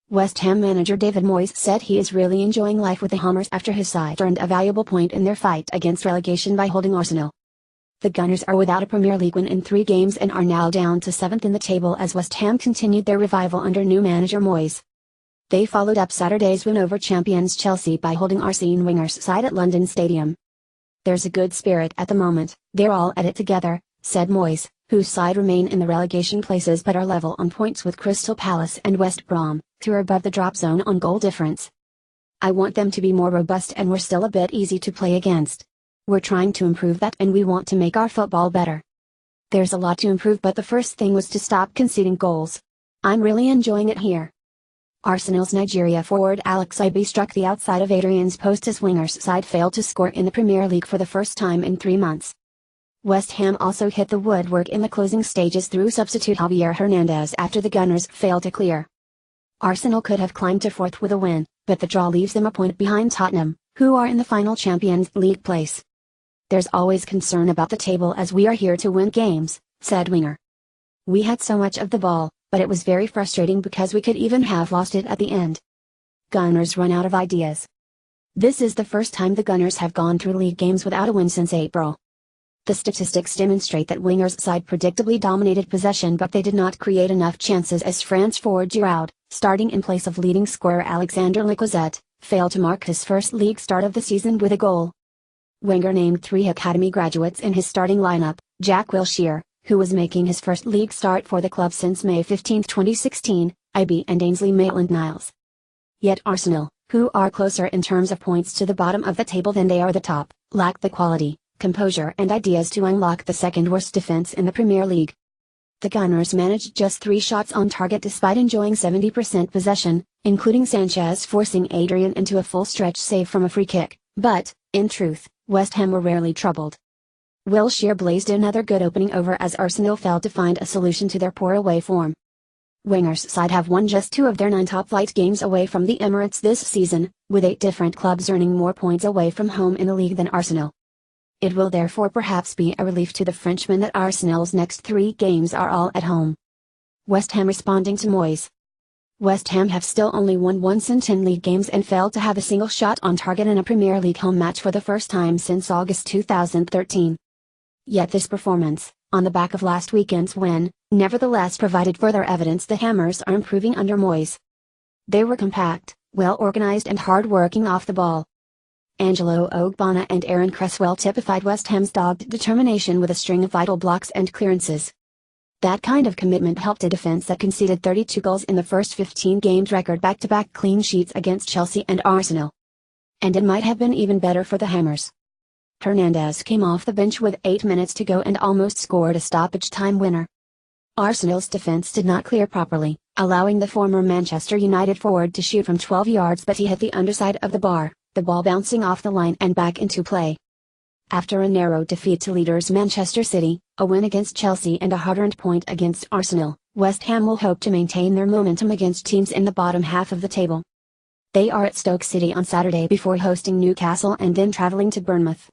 West Ham manager David Moyes said he is really enjoying life with the Hammers after his side earned a valuable point in their fight against relegation by holding Arsenal. The Gunners are without a Premier League win in 3 games and are now down to 7th in the table as West Ham continued their revival under new manager Moyes. They followed up Saturday's win over champions Chelsea by holding Arsene Wenger's side at London Stadium. "There's a good spirit at the moment, they're all at it together," said Moyes, whose side remain in the relegation places but are level on points with Crystal Palace and West Brom, who are above the drop zone on goal difference. "I want them to be more robust and we're still a bit easy to play against. We're trying to improve that and we want to make our football better. There's a lot to improve but the first thing was to stop conceding goals. I'm really enjoying it here." Arsenal's Nigeria forward Alex Iwobi struck the outside of Adrian's post as Wenger's side failed to score in the Premier League for the first time in 3 months. West Ham also hit the woodwork in the closing stages through substitute Javier Hernandez after the Gunners failed to clear. Arsenal could have climbed to 4th with a win, but the draw leaves them a point behind Tottenham, who are in the final Champions League place. "There's always concern about the table as we are here to win games," said Wenger. "We had so much of the ball, but it was very frustrating because we could even have lost it at the end. Gunners run out of ideas." This is the first time the Gunners have gone through league games without a win since April. The statistics demonstrate that Wenger's side predictably dominated possession but they did not create enough chances as France forward Giroud, starting in place of leading scorer Alexander Lacazette, failed to mark his first league start of the season with a goal. Wenger named 3 academy graduates in his starting lineup: Jack Wilshere, who was making his first league start for the club since May 15, 2016, Iwobi and Ainsley Maitland-Niles. Yet Arsenal, who are closer in terms of points to the bottom of the table than they are the top, lack the quality, composure and ideas to unlock the second worst defense in the Premier League. The Gunners managed just 3 shots on target despite enjoying 70% possession, including Sanchez forcing Adrian into a full stretch save from a free kick, but, in truth, West Ham were rarely troubled. Wilshere blazed another good opening over as Arsenal failed to find a solution to their poor away form. Wenger's side have won just 2 of their 9 top-flight games away from the Emirates this season, with 8 different clubs earning more points away from home in the league than Arsenal. It will therefore perhaps be a relief to the Frenchman that Arsenal's next 3 games are all at home. West Ham responding to Moyes. West Ham have still only won once in 10 league games and failed to have a single shot on target in a Premier League home match for the first time since August 2013. Yet this performance, on the back of last weekend's win, nevertheless provided further evidence the Hammers are improving under Moyes. They were compact, well-organized and hard-working off the ball. Angelo Ogbonna and Aaron Cresswell typified West Ham's dogged determination with a string of vital blocks and clearances. That kind of commitment helped a defense that conceded 32 goals in the first 15 games record back-to-back clean sheets against Chelsea and Arsenal. And it might have been even better for the Hammers. Hernandez came off the bench with 8 minutes to go and almost scored a stoppage-time winner. Arsenal's defense did not clear properly, allowing the former Manchester United forward to shoot from 12 yards but he hit the underside of the bar, the ball bouncing off the line and back into play. After a narrow defeat to leaders Manchester City, a win against Chelsea and a hard-earned point against Arsenal, West Ham will hope to maintain their momentum against teams in the bottom half of the table. They are at Stoke City on Saturday before hosting Newcastle and then travelling to Bournemouth.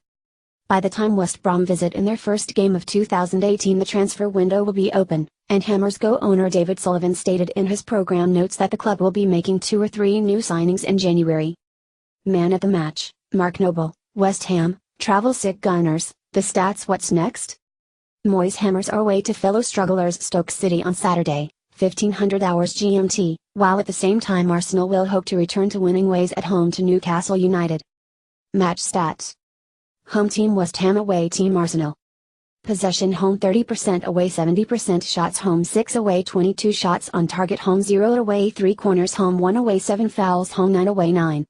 By the time West Brom visit in their first game of 2018 the transfer window will be open, and Hammers Go owner David Sullivan stated in his program notes that the club will be making 2 or 3 new signings in January. Man at the match, Mark Noble, West Ham, travel sick Gunners, the stats. What's next? Moyes Hammers are away to fellow strugglers Stoke City on Saturday, 1500 hours GMT, while at the same time Arsenal will hope to return to winning ways at home to Newcastle United. Match stats. Home team West Ham, away team Arsenal. Possession home 30%, away 70%, shots home 6, away 22, shots on target home 0, away 3, corners home 1, away 7, fouls home 9, away 9.